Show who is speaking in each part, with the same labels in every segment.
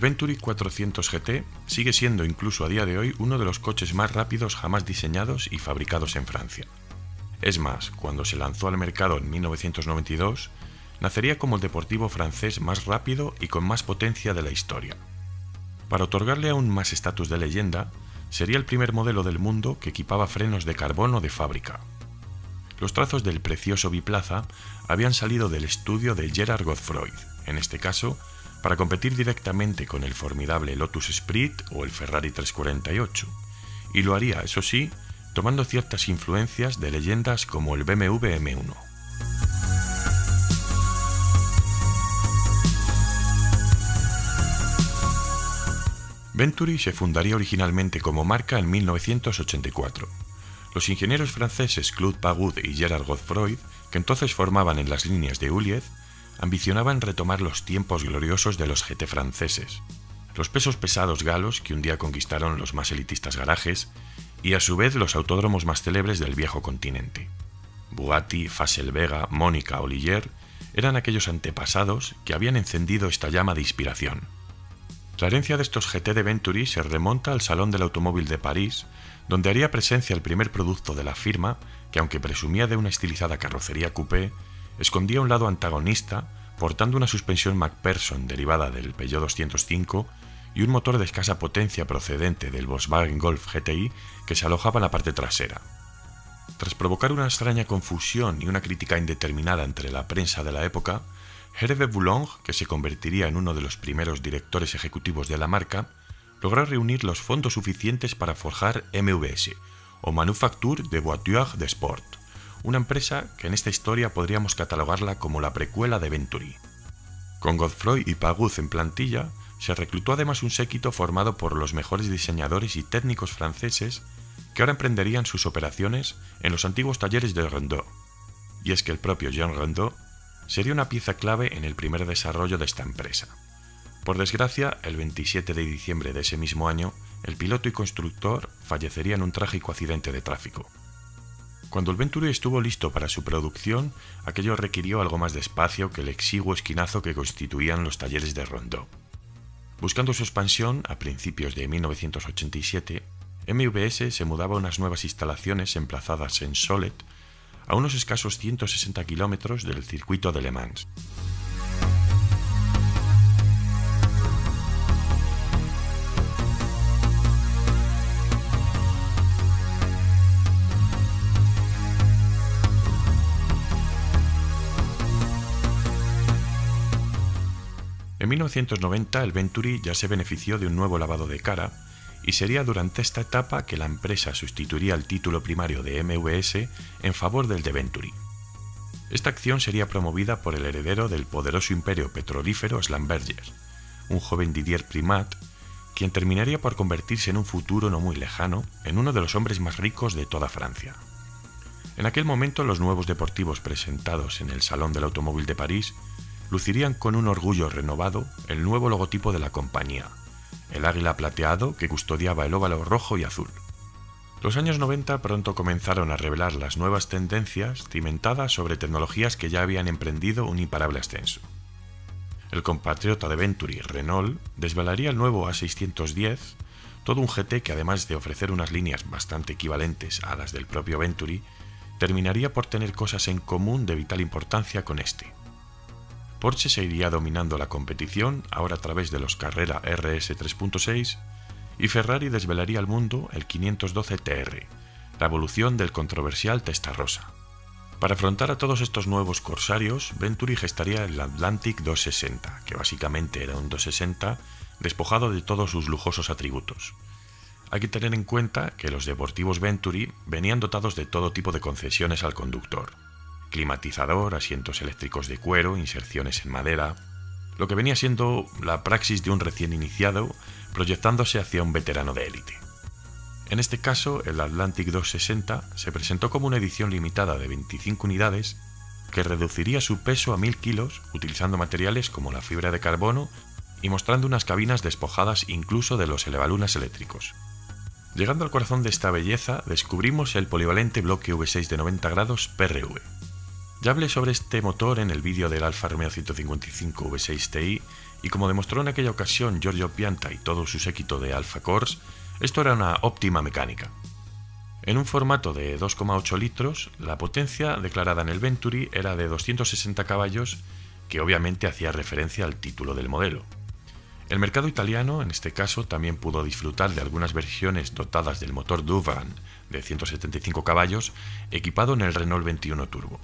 Speaker 1: Venturi 400 GT sigue siendo incluso a día de hoy uno de los coches más rápidos jamás diseñados y fabricados en Francia. Es más, cuando se lanzó al mercado en 1992, nacería como el deportivo francés más rápido y con más potencia de la historia. Para otorgarle aún más estatus de leyenda, sería el primer modelo del mundo que equipaba frenos de carbono de fábrica. Los trazos del precioso biplaza habían salido del estudio de Gerard Godefroy, en este caso, para competir directamente con el formidable Lotus Esprit o el Ferrari 348, y lo haría, eso sí, tomando ciertas influencias de leyendas como el BMW M1. Venturi se fundaría originalmente como marca en 1984. Los ingenieros franceses Claude Pagud y Gerard Godefroy, que entonces formaban en las líneas de Uliez, ambicionaban retomar los tiempos gloriosos de los GT franceses, los pesos pesados galos que un día conquistaron los más elitistas garajes y a su vez los autódromos más célebres del viejo continente. Bugatti, Fasel-Vega, Mónica o Ligier eran aquellos antepasados que habían encendido esta llama de inspiración. La herencia de estos GT de Venturi se remonta al Salón del Automóvil de París, donde haría presencia el primer producto de la firma que, aunque presumía de una estilizada carrocería coupé, escondía un lado antagonista portando una suspensión McPherson derivada del Peugeot 205 y un motor de escasa potencia procedente del Volkswagen Golf GTI que se alojaba en la parte trasera. Tras provocar una extraña confusión y una crítica indeterminada entre la prensa de la época, Hervé Boulong, que se convertiría en uno de los primeros directores ejecutivos de la marca, logró reunir los fondos suficientes para forjar MVS, o Manufacture de Voitures de Sport, una empresa que en esta historia podríamos catalogarla como la precuela de Venturi. Con Godefroy y Pagud en plantilla, se reclutó además un séquito formado por los mejores diseñadores y técnicos franceses que ahora emprenderían sus operaciones en los antiguos talleres de Rondeau. Y es que el propio Jean Rondeau sería una pieza clave en el primer desarrollo de esta empresa. Por desgracia, el 27 de diciembre de ese mismo año, el piloto y constructor fallecería en un trágico accidente de tráfico. Cuando el Venturi estuvo listo para su producción, aquello requirió algo más de espacio que el exiguo esquinazo que constituían los talleres de Rondeau. Buscando su expansión, a principios de 1987, MVS se mudaba a unas nuevas instalaciones emplazadas en Solet, a unos escasos 160 kilómetros del circuito de Le Mans. En 1990 el Venturi ya se benefició de un nuevo lavado de cara, y sería durante esta etapa que la empresa sustituiría el título primario de MVS en favor del de Venturi. Esta acción sería promovida por el heredero del poderoso imperio petrolífero Schlumberger, un joven Didier Primat, quien terminaría por convertirse en un futuro no muy lejano en uno de los hombres más ricos de toda Francia. En aquel momento los nuevos deportivos presentados en el Salón del Automóvil de París lucirían con un orgullo renovado el nuevo logotipo de la compañía, el águila plateado que custodiaba el óvalo rojo y azul. Los años 90 pronto comenzaron a revelar las nuevas tendencias cimentadas sobre tecnologías que ya habían emprendido un imparable ascenso. El compatriota de Venturi, Renault, desvelaría el nuevo A610, todo un GT que además de ofrecer unas líneas bastante equivalentes a las del propio Venturi, terminaría por tener cosas en común de vital importancia con este. Porsche seguiría dominando la competición, ahora a través de los Carrera RS 3.6, y Ferrari desvelaría al mundo el 512 TR, la evolución del controversial Testarossa. Para afrontar a todos estos nuevos corsarios, Venturi gestaría el Atlantic 260, que básicamente era un 260 despojado de todos sus lujosos atributos. Hay que tener en cuenta que los deportivos Venturi venían dotados de todo tipo de concesiones al conductor: climatizador, asientos eléctricos de cuero, inserciones en madera, lo que venía siendo la praxis de un recién iniciado proyectándose hacia un veterano de élite. En este caso, el Atlantic 260 se presentó como una edición limitada de 25 unidades que reduciría su peso a 1000 kilos utilizando materiales como la fibra de carbono y mostrando unas cabinas despojadas incluso de los elevalunas eléctricos. Llegando al corazón de esta belleza, descubrimos el polivalente bloque V6 de 90 grados PRV. Ya hablé sobre este motor en el vídeo del Alfa Romeo 155 V6 Ti y como demostró en aquella ocasión Giorgio Pianta y todo su séquito de Alfa Corse, esto era una óptima mecánica. En un formato de 2,8 litros, la potencia declarada en el Venturi era de 260 caballos, que obviamente hacía referencia al título del modelo. El mercado italiano, en este caso, también pudo disfrutar de algunas versiones dotadas del motor Duvan de 175 caballos, equipado en el Renault 21 Turbo.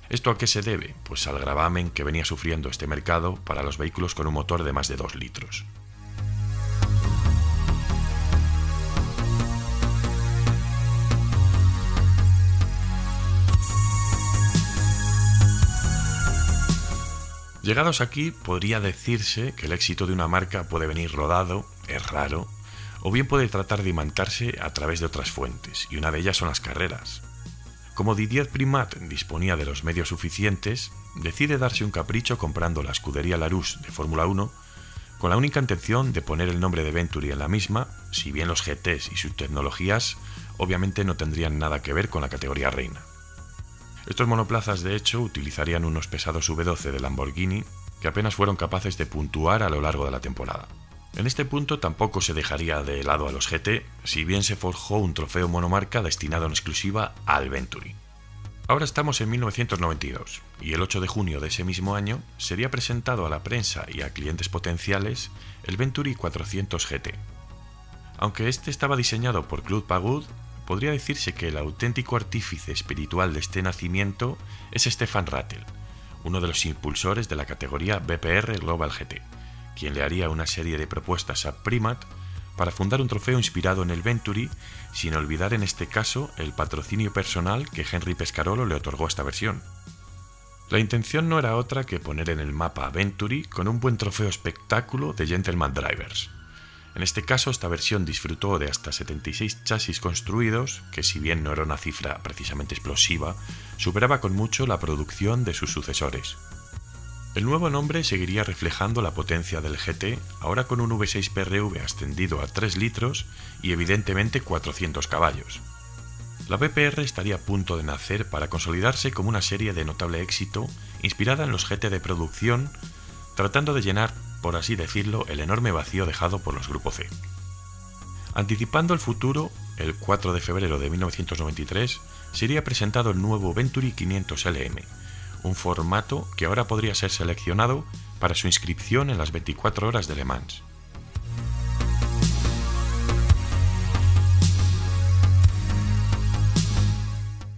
Speaker 1: ¿Esto a qué se debe? Pues al gravamen que venía sufriendo este mercado para los vehículos con un motor de más de 2 litros. Llegados aquí, podría decirse que el éxito de una marca puede venir rodado, es raro, o bien puede tratar de imantarse a través de otras fuentes, y una de ellas son las carreras. Como Didier Primat disponía de los medios suficientes, decide darse un capricho comprando la escudería Larousse de Fórmula 1, con la única intención de poner el nombre de Venturi en la misma, si bien los GTs y sus tecnologías obviamente no tendrían nada que ver con la categoría reina. Estos monoplazas, de hecho, utilizarían unos pesados V12 de Lamborghini que apenas fueron capaces de puntuar a lo largo de la temporada. En este punto tampoco se dejaría de lado a los GT, si bien se forjó un trofeo monomarca destinado en exclusiva al Venturi. Ahora estamos en 1992, y el 8 de junio de ese mismo año sería presentado a la prensa y a clientes potenciales el Venturi 400 GT. Aunque este estaba diseñado por Claude Pagud, podría decirse que el auténtico artífice espiritual de este nacimiento es Stefan Rattel, uno de los impulsores de la categoría BPR Global GT, quien le haría una serie de propuestas a Primat para fundar un trofeo inspirado en el Venturi, sin olvidar en este caso el patrocinio personal que Henry Pescarolo le otorgó a esta versión. La intención no era otra que poner en el mapa a Venturi con un buen trofeo espectáculo de Gentleman Drivers. En este caso, esta versión disfrutó de hasta 76 chasis construidos, que si bien no era una cifra precisamente explosiva, superaba con mucho la producción de sus sucesores. El nuevo nombre seguiría reflejando la potencia del GT, ahora con un V6 PRV ascendido a 3 litros y evidentemente 400 caballos. La BPR estaría a punto de nacer para consolidarse como una serie de notable éxito, inspirada en los GT de producción, tratando de llenar, por así decirlo, el enorme vacío dejado por los Grupo C. Anticipando el futuro, el 4 de febrero de 1993 sería presentado el nuevo Venturi 500 LM, un formato que ahora podría ser seleccionado para su inscripción en las 24 horas de Le Mans.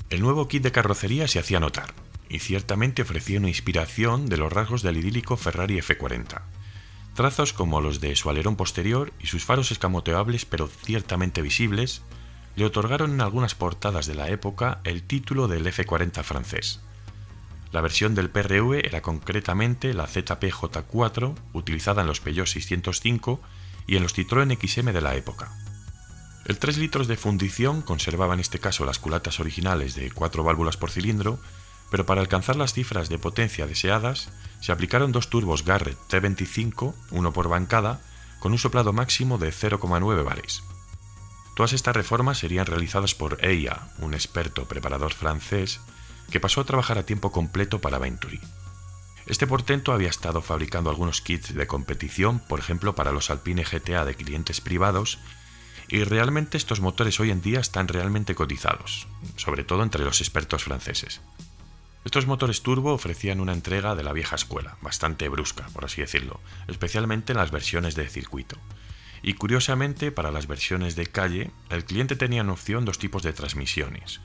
Speaker 1: El nuevo kit de carrocería se hacía notar, y ciertamente ofrecía una inspiración de los rasgos del idílico Ferrari F40. Trazos como los de su alerón posterior y sus faros escamoteables pero ciertamente visibles le otorgaron en algunas portadas de la época el título del F40 francés. La versión del PRV era concretamente la ZP-J4, utilizada en los Peugeot 605 y en los Citroën XM de la época. El 3 litros de fundición conservaba en este caso las culatas originales de 4 válvulas por cilindro, pero para alcanzar las cifras de potencia deseadas, se aplicaron 2 turbos Garrett T25, uno por bancada, con un soplado máximo de 0,9 bares. Todas estas reformas serían realizadas por EIA, un experto preparador francés, que pasó a trabajar a tiempo completo para Venturi. Este portento había estado fabricando algunos kits de competición, por ejemplo para los Alpine GTA de clientes privados, y realmente estos motores hoy en día están realmente cotizados, sobre todo entre los expertos franceses. Estos motores turbo ofrecían una entrega de la vieja escuela, bastante brusca, por así decirlo, especialmente en las versiones de circuito. Y curiosamente, para las versiones de calle, el cliente tenía en opción 2 tipos de transmisiones.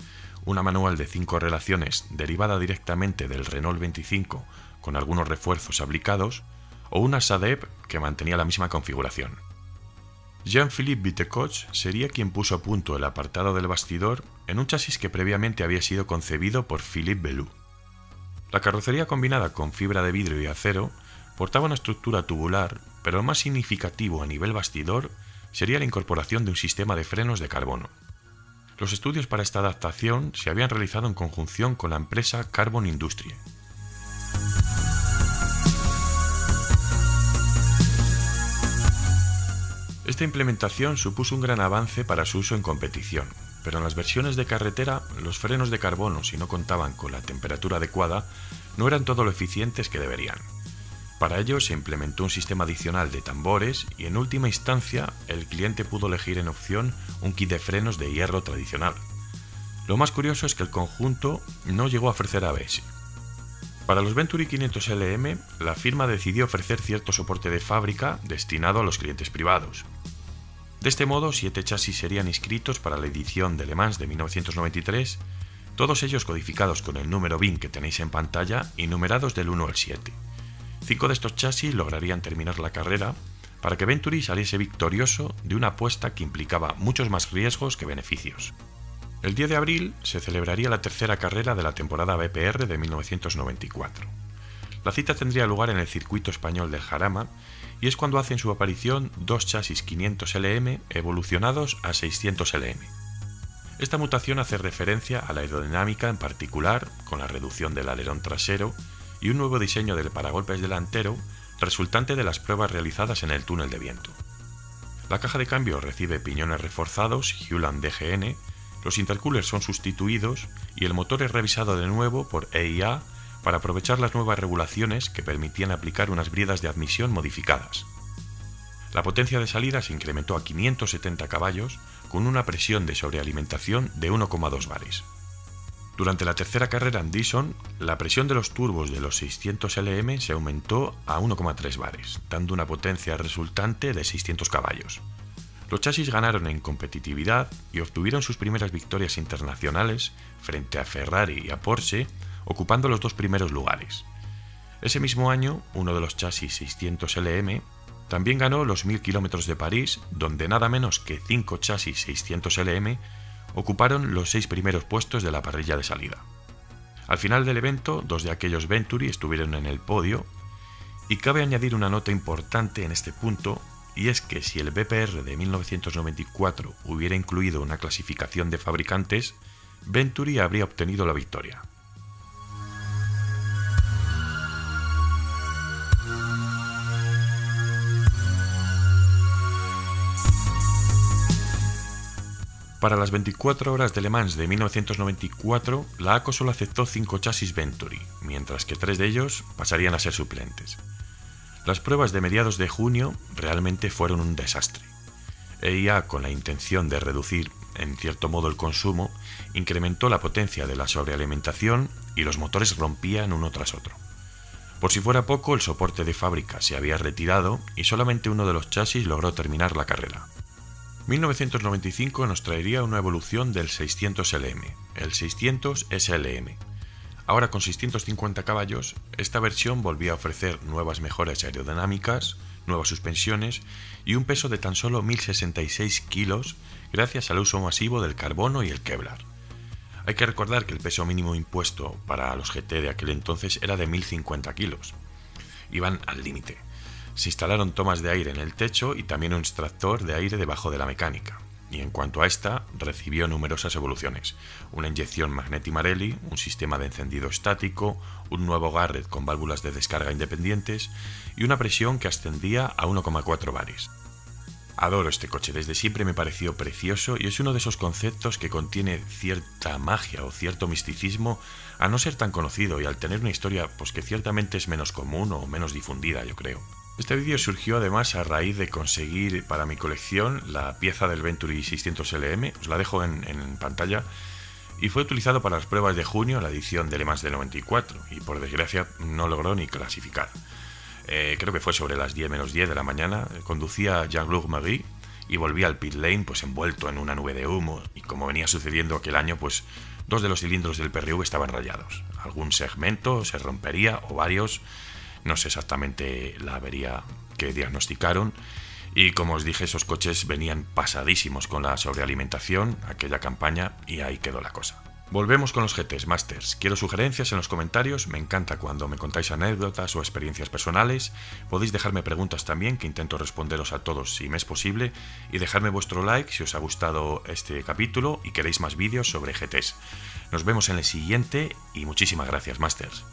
Speaker 1: Una manual de 5 relaciones derivada directamente del Renault 25 con algunos refuerzos aplicados, o una SADEP que mantenía la misma configuración. Jean-Philippe Vitecoche sería quien puso a punto el apartado del bastidor en un chasis que previamente había sido concebido por Philippe Belloux. La carrocería combinada con fibra de vidrio y acero portaba una estructura tubular, pero lo más significativo a nivel bastidor sería la incorporación de un sistema de frenos de carbono. Los estudios para esta adaptación se habían realizado en conjunción con la empresa Carbon Industrie. Esta implementación supuso un gran avance para su uso en competición, pero en las versiones de carretera los frenos de carbono, si no contaban con la temperatura adecuada, no eran todo lo eficientes que deberían. Para ello se implementó un sistema adicional de tambores y en última instancia el cliente pudo elegir en opción un kit de frenos de hierro tradicional. Lo más curioso es que el conjunto no llegó a ofrecer ABS. Para los Venturi 500 LM, la firma decidió ofrecer cierto soporte de fábrica destinado a los clientes privados. De este modo, 7 chasis serían inscritos para la edición de Le Mans de 1993, todos ellos codificados con el número VIN que tenéis en pantalla y numerados del 1 al 7. 5 de estos chasis lograrían terminar la carrera para que Venturi saliese victorioso de una apuesta que implicaba muchos más riesgos que beneficios. El 10 de abril se celebraría la tercera carrera de la temporada BPR de 1994. La cita tendría lugar en el circuito español del Jarama y es cuando hacen su aparición dos chasis 500 LM evolucionados a 600 LM. Esta mutación hace referencia a la aerodinámica en particular, con la reducción del alerón trasero y un nuevo diseño del paragolpes delantero resultante de las pruebas realizadas en el túnel de viento. La caja de cambio recibe piñones reforzados Hewland DGN, los intercoolers son sustituidos y el motor es revisado de nuevo por EIA para aprovechar las nuevas regulaciones que permitían aplicar unas bridas de admisión modificadas. La potencia de salida se incrementó a 570 caballos con una presión de sobrealimentación de 1,2 bares. Durante la tercera carrera en Dyson, la presión de los turbos de los 600 LM se aumentó a 1,3 bares, dando una potencia resultante de 600 caballos. Los chasis ganaron en competitividad y obtuvieron sus primeras victorias internacionales frente a Ferrari y a Porsche, ocupando los dos primeros lugares. Ese mismo año, uno de los chasis 600 LM también ganó los 1000 km de París, donde nada menos que 5 chasis 600 LM ocuparon los 6 primeros puestos de la parrilla de salida. Al final del evento, 2 de aquellos Venturi estuvieron en el podio, y cabe añadir una nota importante en este punto, y es que si el BPR de 1994 hubiera incluido una clasificación de fabricantes, Venturi habría obtenido la victoria. Para las 24 horas de Le Mans de 1994, la ACO solo aceptó 5 chasis Venturi, mientras que 3 de ellos pasarían a ser suplentes. Las pruebas de mediados de junio realmente fueron un desastre. EIA, con la intención de reducir en cierto modo el consumo, incrementó la potencia de la sobrealimentación y los motores rompían uno tras otro. Por si fuera poco, el soporte de fábrica se había retirado y solamente uno de los chasis logró terminar la carrera. 1995 nos traería una evolución del 600 LM, el 600 SLM. Ahora con 650 caballos, esta versión volvía a ofrecer nuevas mejoras aerodinámicas, nuevas suspensiones y un peso de tan solo 1066 kilos gracias al uso masivo del carbono y el Kevlar. Hay que recordar que el peso mínimo impuesto para los GT de aquel entonces era de 1050 kilos. Iban al límite. Se instalaron tomas de aire en el techo y también un extractor de aire debajo de la mecánica. Y en cuanto a esta, recibió numerosas evoluciones. Una inyección Magneti-Marelli, un sistema de encendido estático, un nuevo Garrett con válvulas de descarga independientes y una presión que ascendía a 1,4 bares. Adoro este coche, desde siempre me pareció precioso y es uno de esos conceptos que contiene cierta magia o cierto misticismo a no ser tan conocido y al tener una historia pues que ciertamente es menos común o menos difundida, yo creo. Este vídeo surgió además a raíz de conseguir para mi colección la pieza del Venturi 600 LM, os la dejo en pantalla, y fue utilizado para las pruebas de junio, la edición de Le Mans del 94, y por desgracia no logró ni clasificar. Creo que fue sobre las 10 menos 10 de la mañana, conducía Jean-Luc Marie y volvía al pit lane pues envuelto en una nube de humo, y como venía sucediendo aquel año, pues 2 de los cilindros del PRV estaban rayados. Algún segmento se rompería o varios. No sé exactamente la avería que diagnosticaron y como os dije, esos coches venían pasadísimos con la sobrealimentación, aquella campaña, y ahí quedó la cosa. Volvemos con los GTs Masters. Quiero sugerencias en los comentarios, me encanta cuando me contáis anécdotas o experiencias personales. Podéis dejarme preguntas también, que intento responderos a todos si me es posible, y dejarme vuestro like si os ha gustado este capítulo y queréis más vídeos sobre GTs. Nos vemos en el siguiente y muchísimas gracias, Masters.